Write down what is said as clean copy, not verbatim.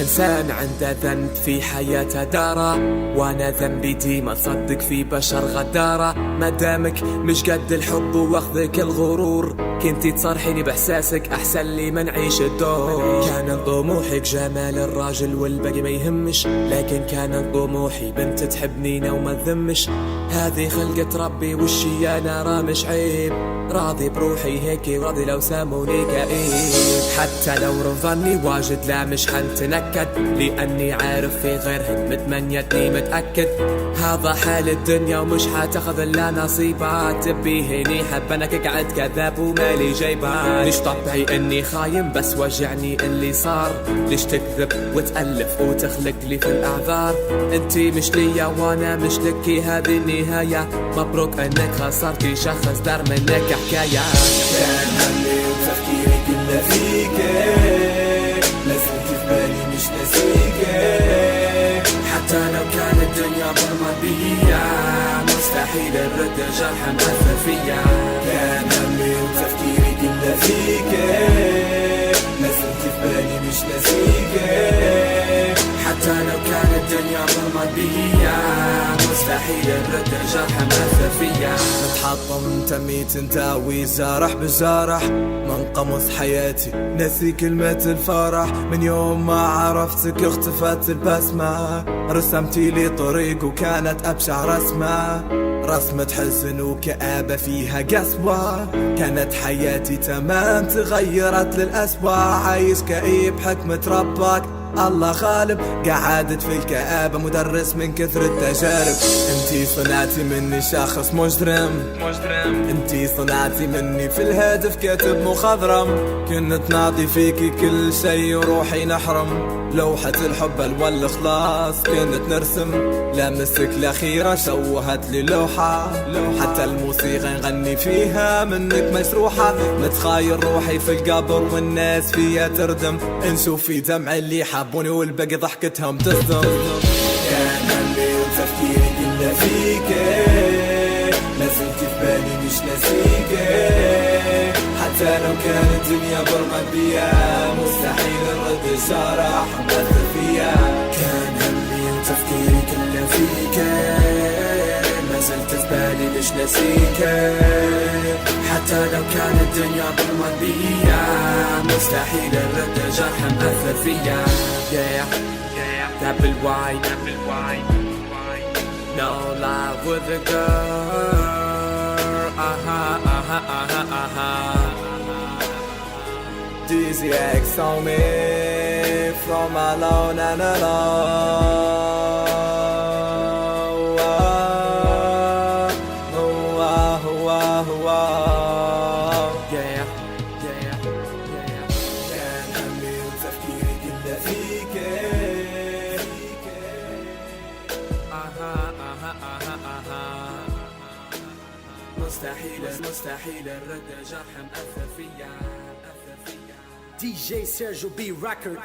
إنسان عنده ذنب في حياته داره، وانا ذنبي ديما تصدق في بشر غدارة. مدامك مش قد الحب واخذك الغرور، كنتي تصرحيني باحساسك احسن لي ما نعيش الدور. كان طموحك جمال الراجل والباقي ما يهمش، لكن كان طموحي بنت تحبني وما تذمش. هذه خلقة ربي وشي انا راه مش عيب، راضي بروحي هيك وراضي لو ساموني كئيب. حتى لو رفضني واجد لا مش حنتنكد، لاني عارف في غيرهن متمنيتني متأكد. هذا حال الدنيا ومش حتاخذ الا نصيبات، تبيهني حبنك قعد كذاب ومالي جايبات. ليش طبعي اني خاين بس وجعني اللي صار، ليش تكذب وتألف وتخلق لي في الاعذار. انتي مش ليا وانا مش لكي هذه النهاية، مبروك انك خسرتي شخص دار منك حكاية. كان همي وتفكيري كله فيكي، لازلت في بالي مش ناسيكي. حتى لو كانت الدنيا ظلمة بيا، مستحيل الرد جرح مأثر فيا. كان همي وتفكيري كله فيكي، لازلت في بالي مش ناسيكي. حتى لو كانت الدنيا ظلمة بيا، مستحيل الرد جرح مأثر فيا. متحطم تميت انتاوي زارح بجارح، من قمص حياتي ناسي كلمة الفرح. من يوم ما عرفتك اختفت البسمة، رسمتي لي طريق وكانت أبشع رسمة. رسمة حزن وكآبة فيها قسوة، كانت حياتي تمام تغيرت للأسوأ. عايش كئيب حكمة ربك الله غالب، قعدت في الكآبة مدرس من كثر التجارب. انتي صنعتي مني شخص مجرم، انتي صنعتي مني في الهدف كاتب مخضرم. كنت نعطي فيكي كل شي وروحي نحرم، لوحة الحب والإخلاص كنت نرسم. لمسك الأخيرة شوهت لي لوحة، حتى الموسيقى نغني فيها منك مجروحة. متخايل روحي في القبر والناس فيها تردم، نشوف في دمع اللي حبوني والباقي ضحكتهم تصدم. كان همي وتفكيري كله فيكي، لازلت في بالي مش ناسيكي. حتى لو كانت الدنيا برمت بيا، مستحيل الرد جرح مأثر فيا. كان همي وتفكيري كله فيكي، لازلت في بالي مش ناسيكي. حتى لو كانت الدنيا ظلمت بيا، مستحيل الرد جرح مأثر فيا. double Y, no love with a girl. Dizzy X on me from alone and alone. كان همي وتفكيري كله فيكي، مستحيل الرد جرح مأثر فيا. DJ Sergio B Record.